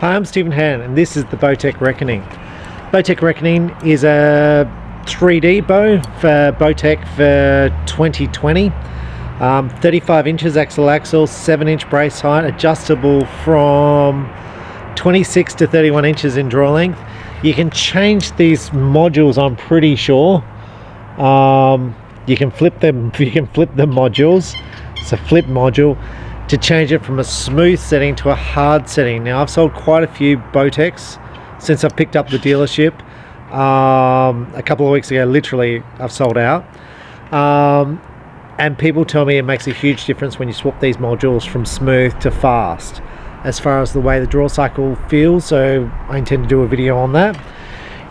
Hi, I'm Stephen Han, and this is the Bowtech Reckoning. Bowtech Reckoning is a 3D bow for Bowtech for 2020. 35 inches axle, 7-inch brace height, adjustable from 26 to 31 inches in draw length. You can change these modules, I'm pretty sure. You can flip them. You can flip the modules. It's a flip module to change it from a smooth setting to a hard setting. Now, I've sold quite a few Bowtechs since I've picked up the dealership. A couple of weeks ago, literally, I've sold out. And people tell me it makes a huge difference when you swap these modules from smooth to fast, as far as the way the draw cycle feels. So I intend to do a video on that.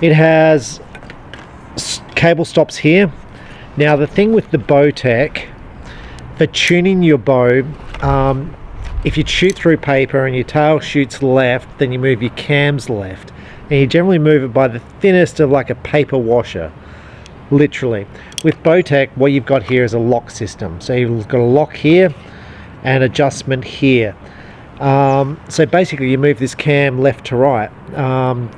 It has cable stops here. Now, the thing with the Bowtech, for tuning your bow, if you shoot through paper and your tail shoots left, then you move your cams left, and you generally move it by the thinnest of like a paper washer, literally. With Bowtech, what you've got here is a lock system. So you've got a lock here and adjustment here. So basically you move this cam left to right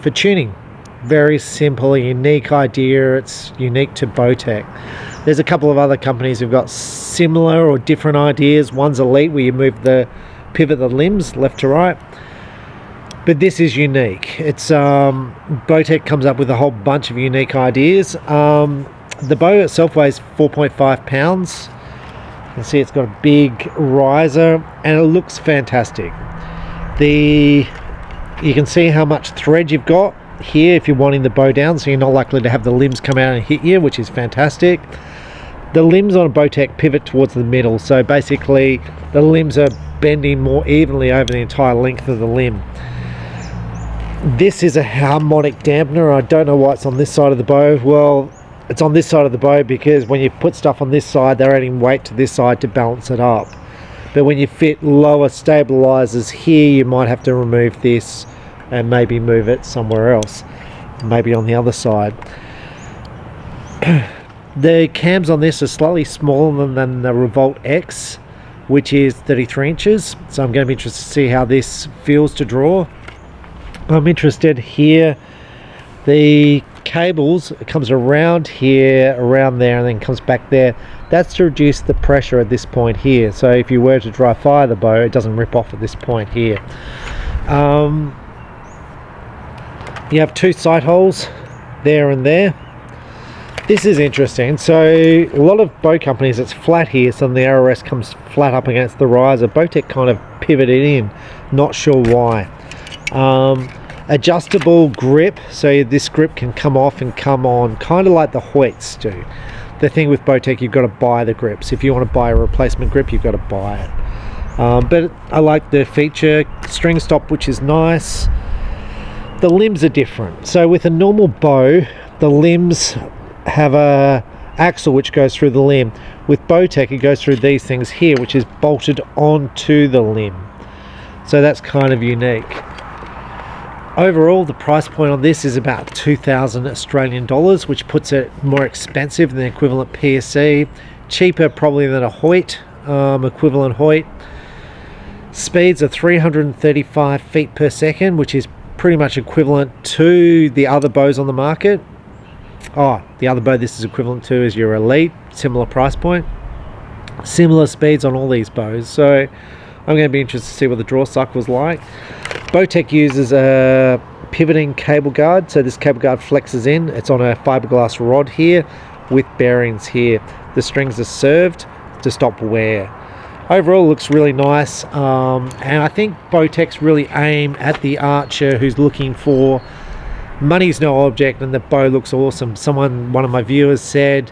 for tuning. Very simple, unique idea. It's unique to Bowtech. There's a couple of other companies who've got similar or different ideas. One's Elite, where you move the pivot the limbs left to right, but this is unique. It's Bowtech comes up with a whole bunch of unique ideas. The bow itself weighs 4.5 pounds. You can see it's got a big riser and it looks fantastic. You can see how much thread you've got here if you're wanting the bow down, so you're not likely to have the limbs come out and hit you, which is fantastic. The limbs on a Bowtech pivot towards the middle, so basically the limbs are bending more evenly over the entire length of the limb. This is a harmonic dampener. I don't know why it's on this side of the bow. Well, it's on this side of the bow because when you put stuff on this side, they're adding weight to this side to balance it up. But when you fit lower stabilizers here, you might have to remove this and maybe move it somewhere else, maybe on the other side. The cams on this are slightly smaller than the Revolt X, which is 33 inches. So I'm going to be interested to see how this feels to draw. I'm interested here. The cables, it comes around here, around there, and then comes back there. That's to reduce the pressure at this point here. So if you were to dry fire the bow, it doesn't rip off at this point here. You have two sight holes there and there. This is interesting. So a lot of bow companies, it's flat here, so the RRS comes flat up against the riser. Bowtech kind of pivoted in, not sure why. Adjustable grip, so this grip can come off and come on, kind of like the Hoyts do. The thing with Bowtech, you've got to buy the grips. If you want to buy a replacement grip, you've got to buy it. But I like the feature, string stop, which is nice. The limbs are different. So with a normal bow, the limbs have a axle which goes through the limb. With Bowtech, it goes through these things here, which is bolted onto the limb. So that's kind of unique. Overall, the price point on this is about 2,000 Australian dollars, which puts it more expensive than the equivalent PSC, cheaper probably than a Hoyt, equivalent Hoyt. Speeds are 335 feet per second, which is pretty much equivalent to the other bows on the market. The other bow this is equivalent to is your Elite, similar price point, similar speeds on all these bows. So I'm going to be interested to see what the draw cycle is like. Bowtech uses a pivoting cable guard, so this cable guard flexes in. It's on a fiberglass rod here with bearings here. The strings are served to stop wear. Overall, it looks really nice, and I think Bowtech's really aim at the archer who's looking for money's no object and the bow looks awesome. One of my viewers said,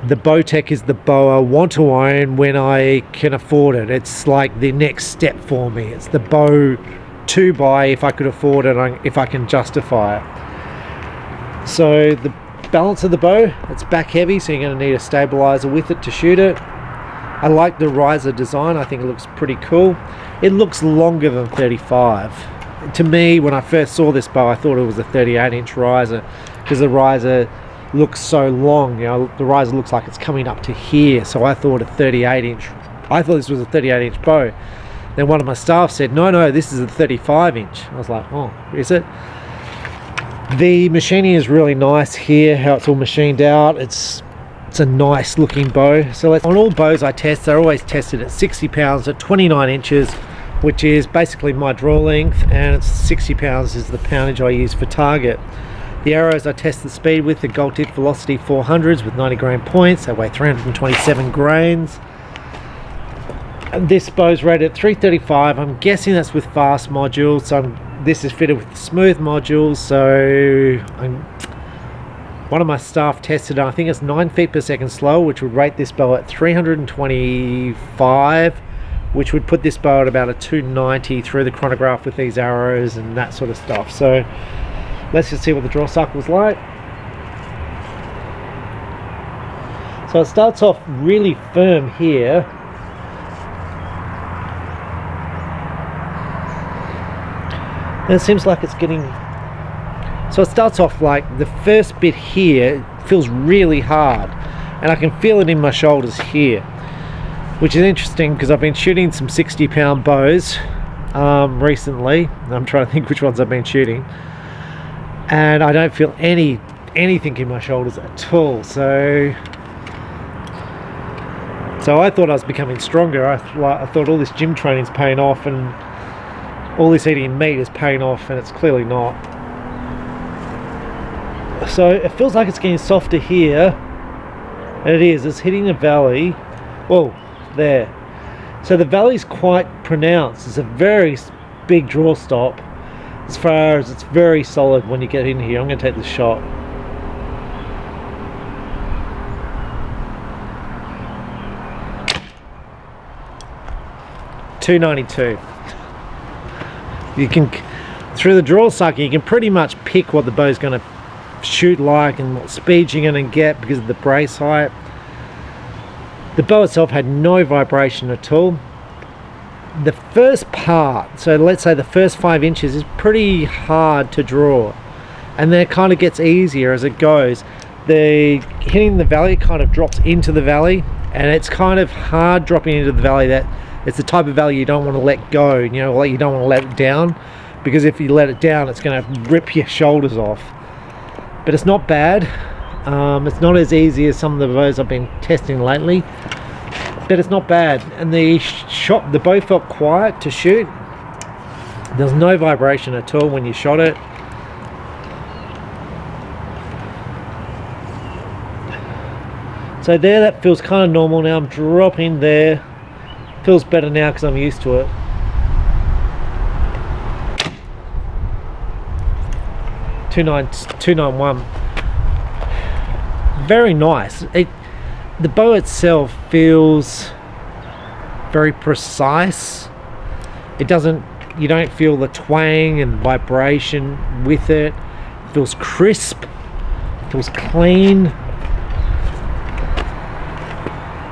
the Bowtech is the bow I want to own when I can afford it. It's like the next step for me. It's the bow to buy if I could afford it, if I can justify it. So the balance of the bow, it's back heavy, so you're going to need a stabilizer with it to shoot it. I like the riser design. I think it looks pretty cool. It looks longer than 35. To me, when I first saw this bow, I thought it was a 38-inch riser because the riser looks so long. You know, the riser looks like it's coming up to here. So I thought a 38-inch. I thought this was a 38-inch bow. Then one of my staff said, no, this is a 35 inch. I was like, oh, is it? The machining is really nice here, how it's all machined out. It's a nice looking bow. So on all bows I test, they're always tested at 60 pounds at 29 inches, which is basically my draw length, and it's 60 pounds is the poundage I use for target. The arrows I test the speed with the Gold Tip Velocity 400s with 90 grain points. They weigh 327 grains. And this bow's rated at 335. I'm guessing that's with fast modules. So this is fitted with the smooth modules. So one of my staff tested, I think it's 9 feet per second slower, which would rate this bow at 325, which would put this bow at about a 290 through the chronograph with these arrows and that sort of stuff. So let's just see what the draw cycle's like. So it starts off really firm here. And it seems like it's getting... So it starts off like the first bit here feels really hard. And I can feel it in my shoulders here. Which is interesting because I've been shooting some 60-pound bows recently. I'm trying to think which ones I've been shooting. And I don't feel anything in my shoulders at all. So I thought I was becoming stronger. I thought all this gym training's paying off and all this eating meat is paying off, and it's clearly not. So it feels like it's getting softer here. And it is. It's hitting the valley. Whoa, there. So the valley's quite pronounced. It's a very big draw stop. As far as it's very solid when you get in here. I'm going to take this shot. .292. You can, through the draw cycle, you can pretty much pick what the bow's going to shoot like and what speed you're going to get because of the brace height. The bow itself had no vibration at all. The first part, so let's say the first 5 inches, is pretty hard to draw, and then it kind of gets easier as it goes. The hitting the valley kind of drops into the valley, and it's kind of hard dropping into the valley. That it's the type of valley you don't want to let go, you know, like you don't want to let it down, because if you let it down it's going to rip your shoulders off. But it's not bad. It's not as easy as some of the bows I've been testing lately, but it's not bad. And the bow felt quiet to shoot. There's no vibration at all when you shot it. So there, that feels kind of normal now. I'm dropping there. Feels better now because I'm used to it. .291. Very nice. The bow itself feels very precise. It doesn't, you don't feel the twang and vibration with it. It feels crisp. It feels clean.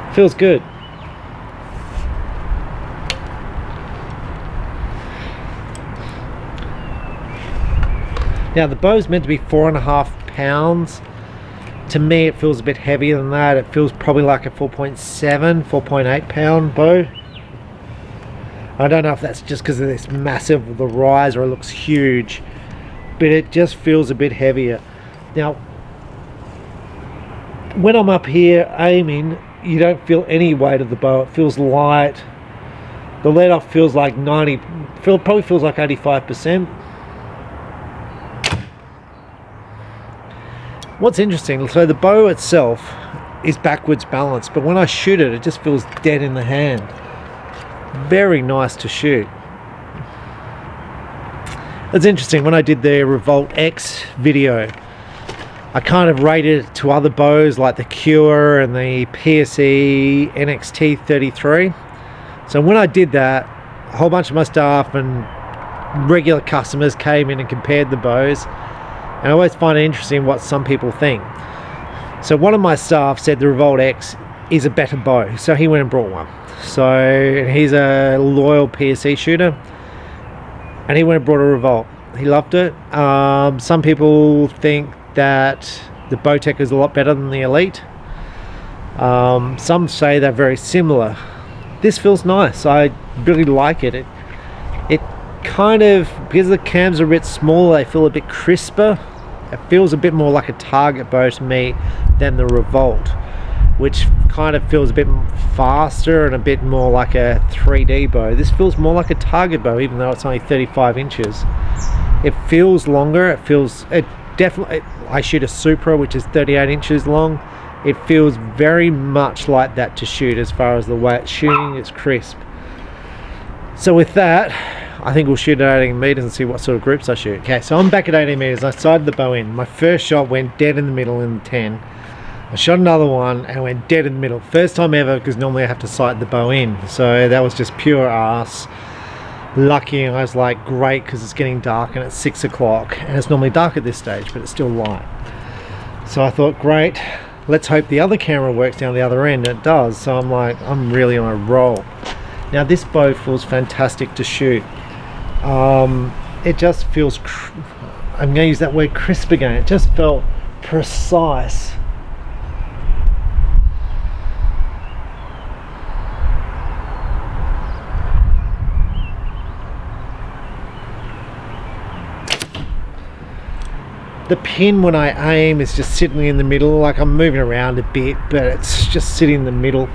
It feels good. Now the bow's meant to be 4.5 pounds. To me it feels a bit heavier than that. It feels probably like a 4.8 pound bow. I don't know if that's just because of this massive the rise or it looks huge, but it just feels a bit heavier. Now when I'm up here aiming, you don't feel any weight of the bow. It feels light. The let off feels like probably feels like 85%. What's interesting, so the bow itself is backwards balanced, but when I shoot it, it just feels dead in the hand. Very nice to shoot. It's interesting, when I did the Revolt X video, I kind of rated it to other bows like the Cure and the PSE NXT 33. So when I did that, a whole bunch of my staff and regular customers came in and compared the bows. And I always find it interesting what some people think. So one of my staff said the Revolt X is a better bow, so he went and brought one. So he's a loyal PSE shooter, and he went and brought a Revolt. He loved it. Some people think that the Bowtech is a lot better than the Elite. Some say they're very similar. this feels nice. I really like it. It kind of, because the cams are a bit smaller, they feel a bit crisper. It feels a bit more like a target bow to me than the Revolt, which kind of feels a bit faster and a bit more like a 3D bow. This feels more like a target bow, even though it's only 35 inches. It feels longer. It definitely, I shoot a Supra, which is 38 inches long. It feels very much like that to shoot as far as the way it's shooting. It's crisp. So with that, I think we'll shoot at 18 meters and see what sort of groups I shoot. Okay, so I'm back at 18 meters. I sighted the bow in. My first shot went dead in the middle in the 10. I shot another one and went dead in the middle. First time ever, because normally I have to sight the bow in. So that was just pure ass. Lucky, and I was like, great, because it's getting dark and it's 6 o'clock. And it's normally dark at this stage, but it's still light. So I thought, great, let's hope the other camera works down the other end. And it does. So I'm like, I'm really on a roll. Now this bow feels fantastic to shoot. It just feels, I'm going to use that word crisp again. It just felt precise. The pin when I aim is just sitting in the middle, like I'm moving around a bit, but it's just sitting in the middle.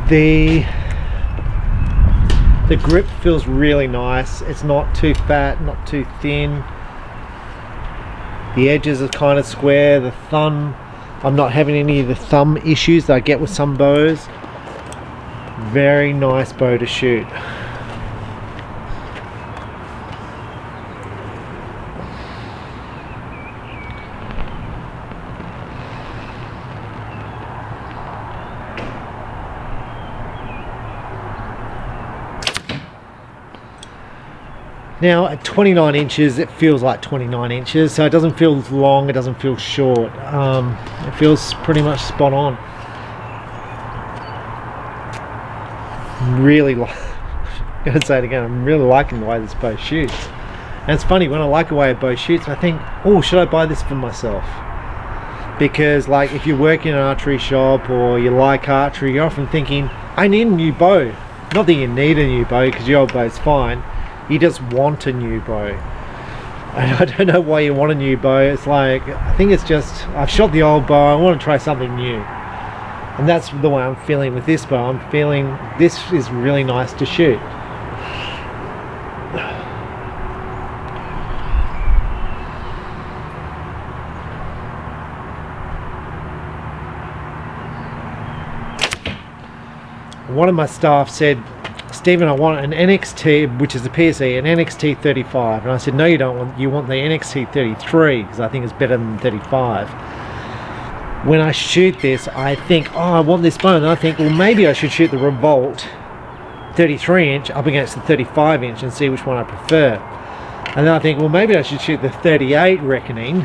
The grip feels really nice. It's not too fat, not too thin. The edges are kind of square. The thumb, I'm not having any of the thumb issues that I get with some bows. Very nice bow to shoot. Now at 29 inches, it feels like 29 inches, so it doesn't feel long, it doesn't feel short. It feels pretty much spot on. Really like, I'm going to say it again, I'm really liking the way this bow shoots. And it's funny, when I like the way a bow shoots, I think, oh, should I buy this for myself? Because like if you work in an archery shop or you like archery, you're often thinking, I need a new bow. Not that you need a new bow, because your old bow's fine. You just want a new bow. And I don't know why you want a new bow. It's like, I think it's just, I've shot the old bow, I want to try something new. And that's the way I'm feeling with this bow. I'm feeling this is really nice to shoot. One of my staff said, Stephen, I want an NXT, which is the PSE, an NXT 35. And I said, no, you don't want, you want the NXT 33, because I think it's better than 35. When I shoot this, I think, oh, I want this bow. And I think, well, maybe I should shoot the Revolt 33 inch up against the 35 inch and see which one I prefer. And then I think, well, maybe I should shoot the 38 Reckoning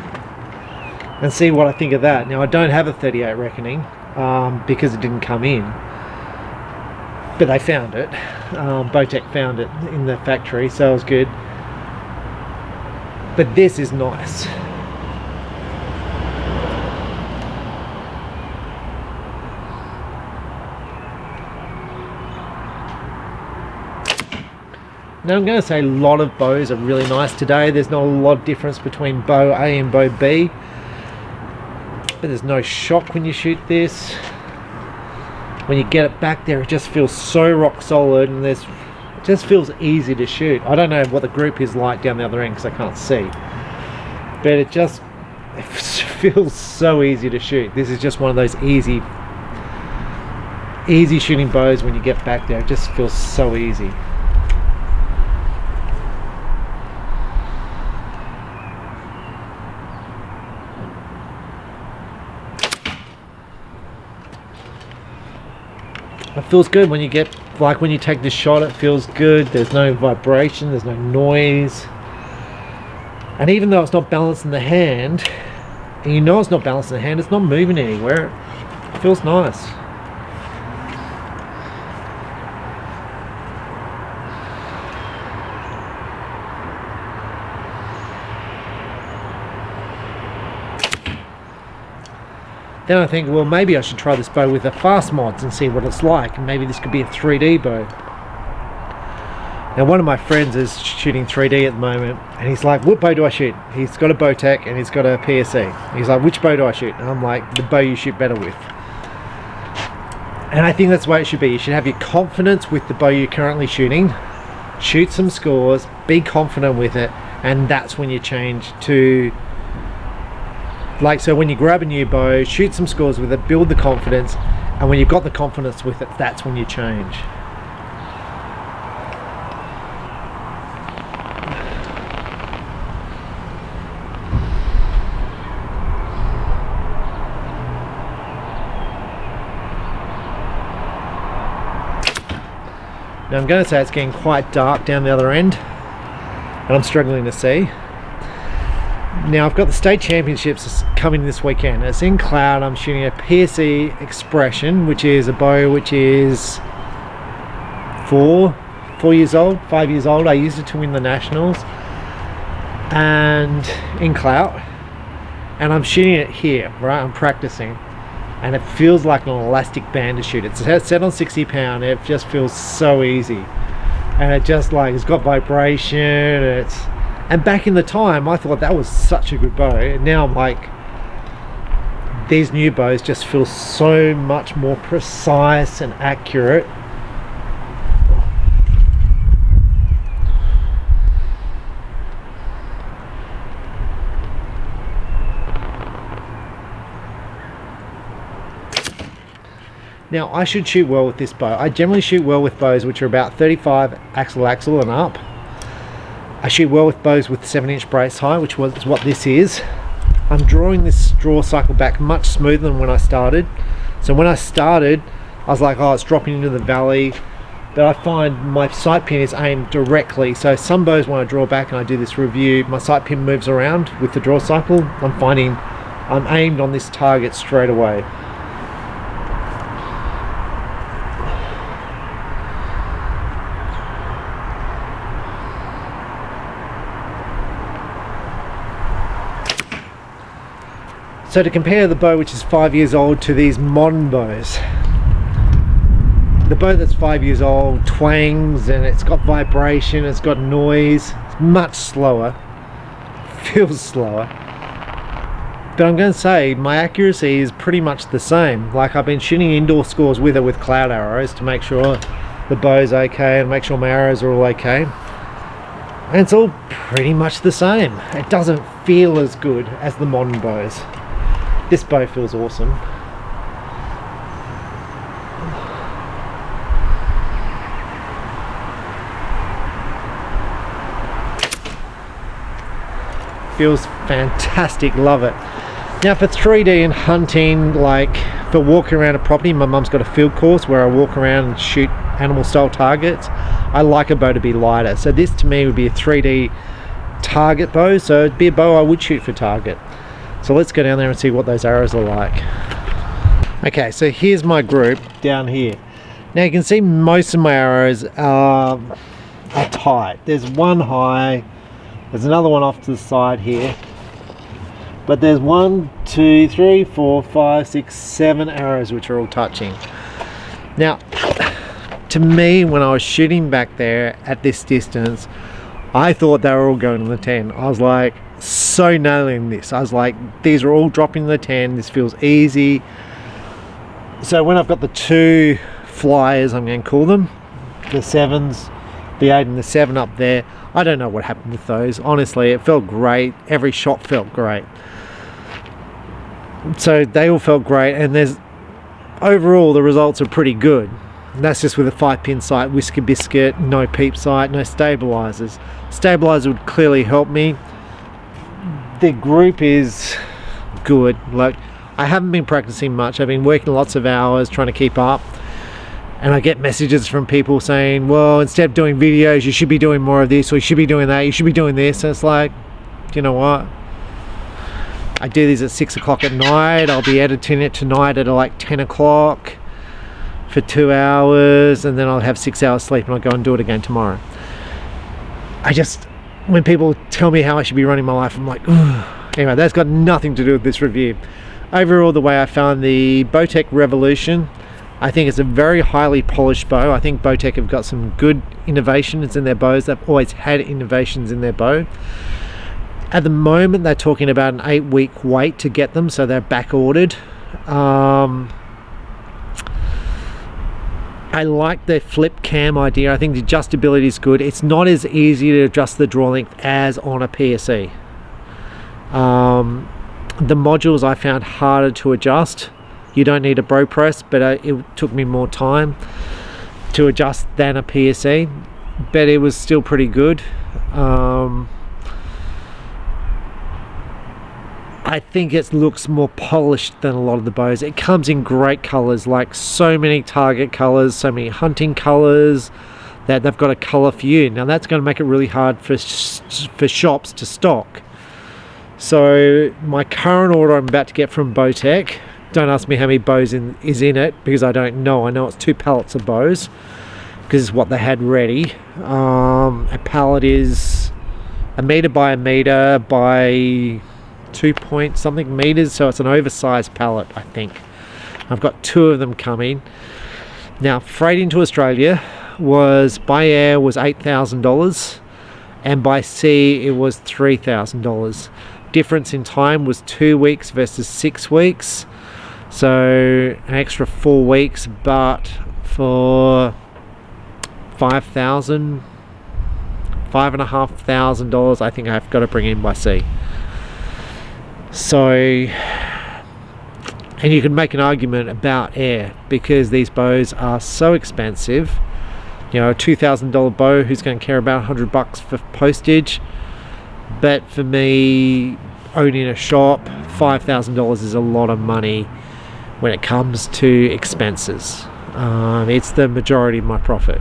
and see what I think of that. Now, I don't have a 38 Reckoning because it didn't come in. But they found it. Bowtech found it in the factory, so it was good. But this is nice. Now I'm going to say a lot of bows are really nice today. There's not a lot of difference between bow A and bow B. But there's no shock when you shoot this. When you get it back there, it just feels so rock solid, and it just feels easy to shoot. I don't know what the grip is like down the other end because I can't see, but it feels so easy to shoot. This is just one of those easy shooting bows. When you get back there, it just feels so easy. It feels good when you get, like when you take this shot, it feels good. There's no vibration, there's no noise. And even though it's not balanced in the hand, and you know it's not balanced in the hand, it's not moving anywhere. It feels nice. Then I think, well, maybe I should try this bow with the fast mods and see what it's like, and maybe this could be a 3D bow. Now one of my friends is shooting 3D at the moment, and he's like, what bow do I shoot? He's got a Bowtech and he's got a PSE. He's like, which bow do I shoot? And I'm like, the bow you shoot better with. And I think that's the way it should be. You should have your confidence with the bow you're currently shooting, shoot some scores, be confident with it, and that's when you change to, like, so when you grab a new bow, shoot some scores with it, build the confidence, and when you've got the confidence with it, that's when you change. Now I'm going to say it's getting quite dark down the other end, and I'm struggling to see. Now I've got the state championships coming this weekend. It's in Cloud. I'm shooting a PSE Expression, which is a bow which is 5 years old. I used it to win the nationals, and in Cloud, and I'm shooting it here, right? I'm practicing, and it feels like an elastic band to shoot. It's set on 60 pound. It just feels so easy, and it just, like, it's got vibration. And back in the time I thought that was such a good bow, and now I'm like, these new bows just feel so much more precise and accurate. Now I should shoot well with this bow. I generally shoot well with bows which are about 35 axle and up. I shoot well with bows with 7-inch brace height, which was what this is. I'm drawing this draw cycle back much smoother than when I started. So when I started, I was like, oh, it's dropping into the valley, but I find my sight pin is aimed directly. So some bows, when I draw back and I do this review, my sight pin moves around with the draw cycle. I'm finding I'm aimed on this target straight away. So to compare the bow which is 5 years old to these modern bows, the bow that's 5 years old twangs and it's got vibration, it's got noise, it's much slower, feels slower. But I'm going to say my accuracy is pretty much the same. Like, I've been shooting indoor scores with it with cloud arrows to make sure the bow's okay and make sure my arrows are all okay. And it's all pretty much the same. It doesn't feel as good as the modern bows. This bow feels awesome. Feels fantastic, love it. Now for 3D and hunting, like for walking around a property, my mum's got a field course where I walk around and shoot animal style targets. I like a bow to be lighter, so this to me would be a 3D target bow, so it'd be a bow I would shoot for target. So let's go down there and see what those arrows are like. Okay, so here's my group down here. Now you can see most of my arrows are tight. There's one high, there's another one off to the side here, but there's 1, 2, 3, 4, 5, 6, 7 arrows which are all touching. Now, to me, when I was shooting back there at this distance, I thought they were all going to the 10. I was like, so nailing this. I was like, these are all dropping to the 10. This feels easy. So when I've got the 2 flyers, I'm going to call them, the 7s, the 8 and the 7 up there, I don't know what happened with those. Honestly, it felt great. Every shot felt great. So they all felt great, and there's overall the results are pretty good. And that's just with a 5-pin sight, whisker biscuit, no peep sight, no stabilizers. Stabilizer would clearly help me. The group is good. Like, I haven't been practicing much. I've been working lots of hours trying to keep up, and I get messages from people saying, well, instead of doing videos, you should be doing more of this, or you should be doing that, you should be doing this. And it's like, you know what, I do these at 6 o'clock at night. I'll be editing it tonight at like 10 o'clock for 2 hours, and then I'll have 6 hours sleep, and I'll go and do it again tomorrow. When people tell me how I should be running my life, I'm like, ugh. Anyway, that's got nothing to do with this review. overall, the way I found the Bowtech Revolution, I think it's a very highly polished bow. I think Bowtech have got some good innovations in their bows. They've always had innovations in their bow. At the moment, they're talking about an 8-week wait to get them, so they're back ordered. I like the flip cam idea. I think the adjustability is good. It's not as easy to adjust the draw length as on a PSE. The modules I found harder to adjust. You don't need a bow press, but it took me more time to adjust than a PSE, but it was still pretty good. I think it looks more polished than a lot of the bows. It comes in great colors, like so many target colors, so many hunting colors, that they've got a color for you. Now that's going to make it really hard for shops to stock. So my current order I'm about to get from Bowtech, don't ask me how many bows is in it, because I don't know. I know it's 2 pallets of bows, because it's what they had ready. A pallet is 1 meter by 1 meter by 2 point something meters, so it's an oversized pallet. I think I've got 2 of them coming now. Freight into Australia was, by air was $8,000, and by sea it was $3,000. Difference in time was 2 weeks versus 6 weeks, so an extra 4 weeks, but for $5,500 I think I've got to bring in by sea. So, and you can make an argument about air, because these bows are so expensive. You know, a $2,000 bow, who's going to care about $100 for postage? But for me, owning a shop, $5,000 is a lot of money when it comes to expenses. It's the majority of my profit.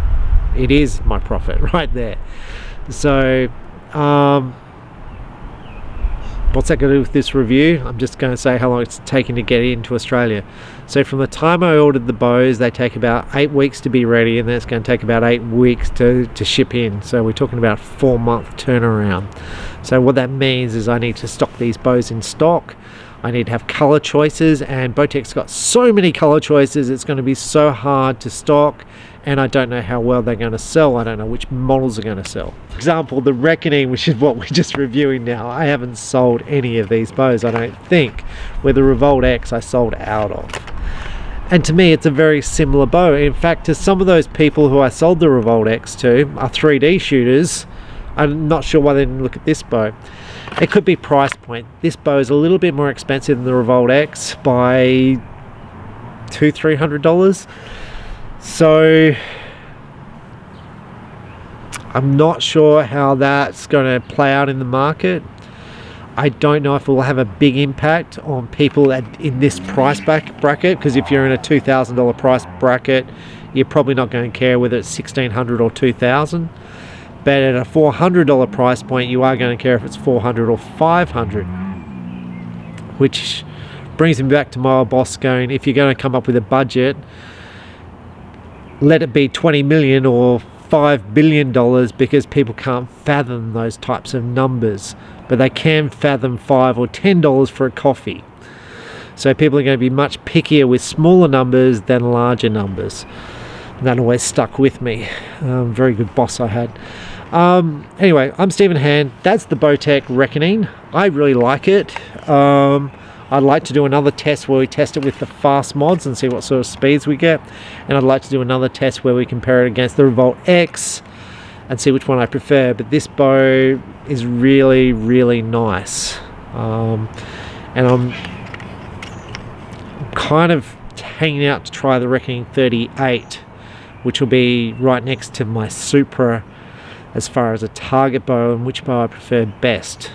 It is my profit right there. So what's that going to do with this review? I'm just going to say how long it's taken to get into Australia. So from the time I ordered the bows, they take about 8 weeks to be ready, and then it's going to take about 8 weeks to ship in. So we're talking about 4-month turnaround. So what that means is I need to stock these bows in stock. I need to have color choices, and Bowtech's got so many color choices, it's going to be so hard to stock, and I don't know how well they're going to sell. I don't know which models are going to sell. For example, the Reckoning, which is what we're just reviewing now, I haven't sold any of these bows, I don't think. Where the Revolt X I sold out of. And to me, it's a very similar bow. In fact, to some of those people who I sold the Revolt X to are 3D shooters. I'm not sure why they didn't look at this bow. It could be price point. This bow is a little bit more expensive than the Revolt X by $200-300. So I'm not sure how that's going to play out in the market. I don't know if it will have a big impact on people in this price bracket, because if you're in a $2,000 price bracket, you're probably not going to care whether it's $1,600 or $2,000. But at a $400 price point, you are going to care if it's $400 or $500. Which brings me back to my old boss going, if you're going to come up with a budget, let it be 20 million or $5 billion, because people can't fathom those types of numbers, but they can fathom $5 or $10 for a coffee. So people are going to be much pickier with smaller numbers than larger numbers. And that always stuck with me. Very good boss I had. Anyway, I'm Stephen Hand. That's the Bowtech Reckoning. I really like it. I'd like to do another test where we test it with the fast mods and see what sort of speeds we get. And I'd like to do another test where we compare it against the Revolt X and see which one I prefer. But this bow is really, really nice. And I'm kind of hanging out to try the Reckoning 38, which will be right next to my Supra as far as a target bow and which bow I prefer best.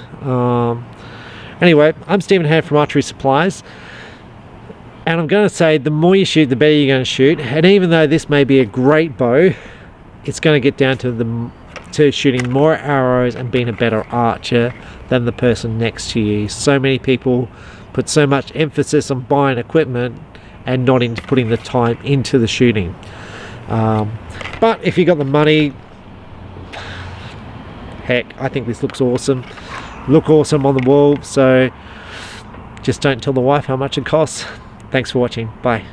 Anyway, I'm Stephen Hand from Archery Supplies, and I'm going to say the more you shoot, the better you're going to shoot. And even though this may be a great bow, it's going to get down to shooting more arrows and being a better archer than the person next to you. So many people put so much emphasis on buying equipment and not into putting the time into the shooting. But if you got the money, heck, I think this looks awesome. Look awesome on the wall. So Just don't tell the wife how much it costs. Thanks for watching. Bye.